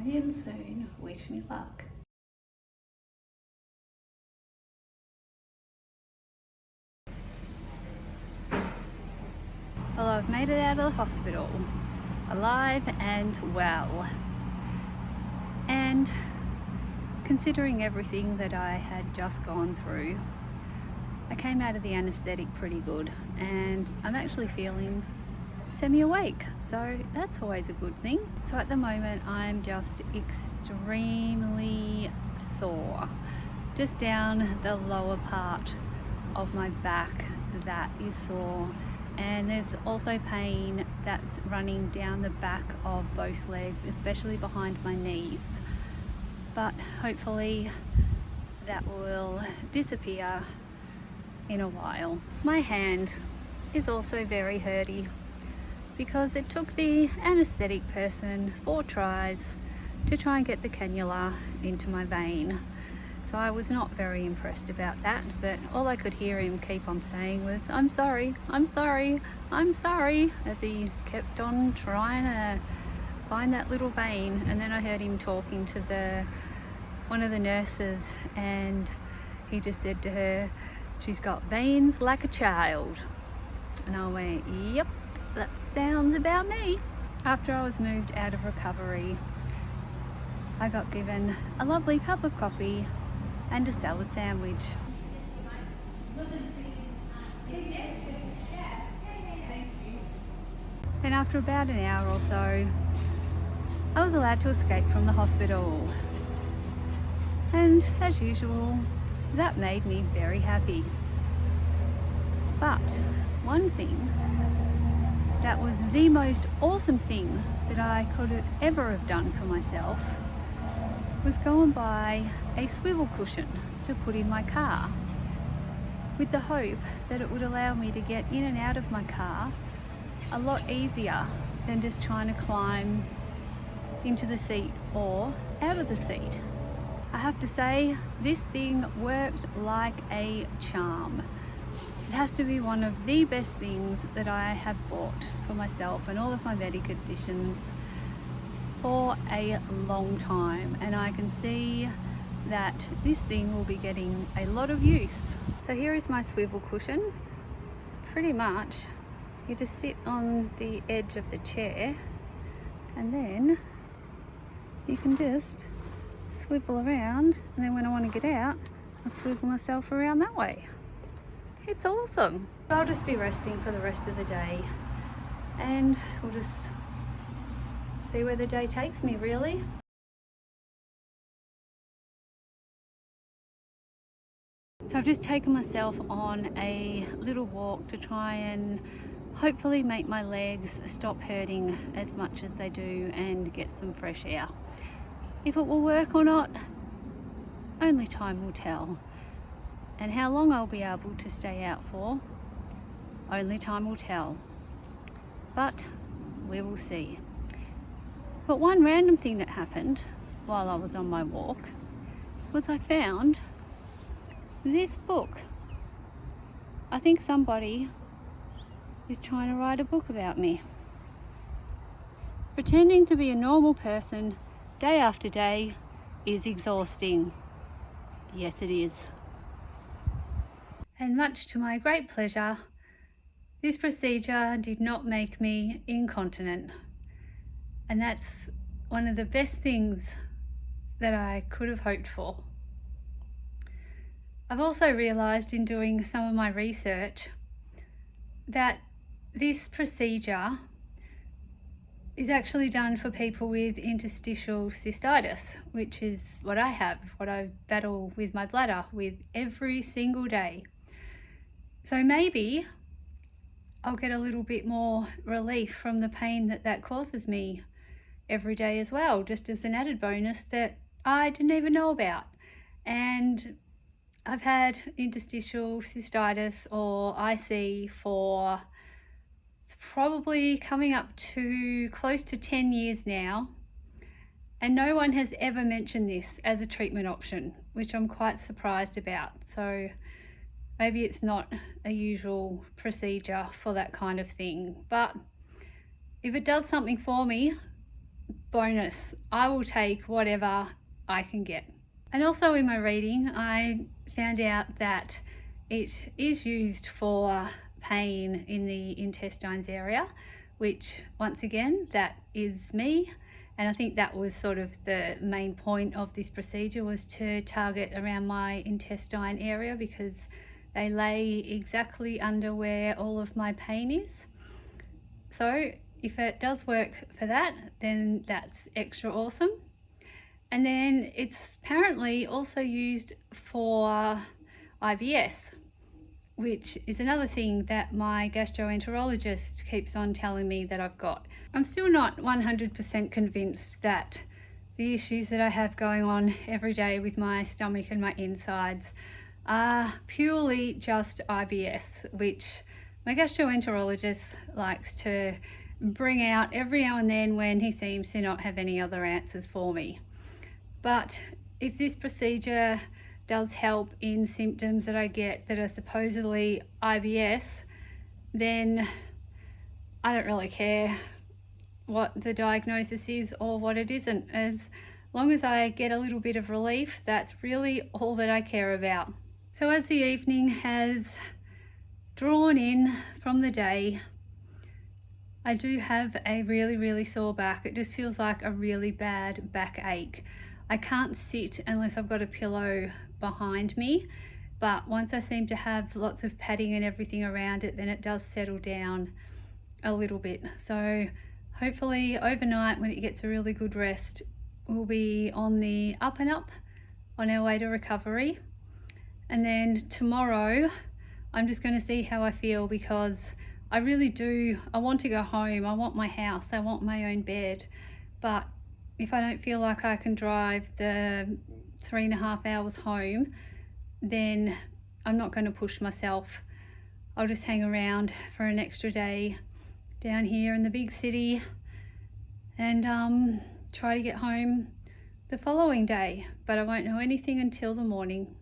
in soon. Wish me luck. Well, I've made it out of the hospital, alive and well. And considering everything that I had just gone through, I came out of the anaesthetic pretty good, and I'm actually feeling semi-awake, so that's always a good thing. So at the moment I'm just extremely sore, just down the lower part of my back that is sore, and there's also pain that's running down the back of both legs, especially behind my knees, but hopefully that will disappear in a while. My hand is also very hurty because it took the anaesthetic person 4 tries to try and get the cannula into my vein. So I was not very impressed about that, but all I could hear him keep on saying was, "I'm sorry, I'm sorry, I'm sorry," as he kept on trying to find that little vein. And then I heard him talking to one of the nurses, and he just said to her, "She's got veins like a child." And I went, "Yep, that sounds about me." After I was moved out of recovery, I got given a lovely cup of coffee and a salad sandwich. And after about an hour or so, I was allowed to escape from the hospital. And as usual, that made me very happy. But one thing that was the most awesome thing that I could have ever have done for myself was go and buy a swivel cushion to put in my car, with the hope that it would allow me to get in and out of my car a lot easier than just trying to climb into the seat or out of the seat. I have to say, this thing worked like a charm. It has to be one of the best things that I have bought for myself and all of my medical conditions for a long time, and I can see that this thing will be getting a lot of use. So here is my swivel cushion. Pretty much you just sit on the edge of the chair, and then you can just swivel around, and then when I want to get out, I swivel myself around that way. It's awesome. I'll just be resting for the rest of the day, and we'll just see where the day takes me, really. So I've just taken myself on a little walk to try and hopefully make my legs stop hurting as much as they do and get some fresh air. If it will work or not, only time will tell. And how long I'll be able to stay out for, only time will tell. But we will see. But one random thing that happened while I was on my walk was I found this book. I think somebody is trying to write a book about me. Pretending to be a normal person day after day is exhausting. Yes, it is. And much to my great pleasure, this procedure did not make me incontinent. And that's one of the best things that I could have hoped for. I've also realised in doing some of my research that this procedure is actually done for people with interstitial cystitis, which is what I have, what I battle with my bladder with every single day. So maybe I'll get a little bit more relief from the pain that causes me every day as well, just as an added bonus that I didn't even know about. And I've had interstitial cystitis, or IC, for it's probably coming up to close to 10 years now, and no one has ever mentioned this as a treatment option, which I'm quite surprised about. So maybe it's not a usual procedure for that kind of thing, but if it does something for me, bonus. I will take whatever I can get. And also in my reading, I found out that it is used for pain in the intestines area, which once again, that is me. And I think that was sort of the main point of this procedure, was to target around my intestine area, because they lay exactly under where all of my pain is. So if it does work for that, then that's extra awesome. And then it's apparently also used for IBS, which is another thing that my gastroenterologist keeps on telling me that I've got. I'm still not 100% convinced that the issues that I have going on every day with my stomach and my insides are purely just IBS, which my gastroenterologist likes to bring out every now and then when he seems to not have any other answers for me. But if this procedure does help in symptoms that I get that are supposedly IBS, then I don't really care what the diagnosis is or what it isn't. As long as I get a little bit of relief, that's really all that I care about. So as the evening has drawn in from the day, I do have a really sore back. It just feels like a really bad backache. I can't sit unless I've got a pillow behind me, but once I seem to have lots of padding and everything around it, then it does settle down a little bit. So hopefully overnight, when it gets a really good rest, we'll be on the up and up on our way to recovery. And then tomorrow, I'm just going to see how I feel, because I really do, I want to go home. I want my house, I want my own bed. But if I don't feel like I can drive the 3.5 hours home, then I'm not going to push myself. I'll just hang around for an extra day down here in the big city and try to get home the following day. But I won't know anything until the morning.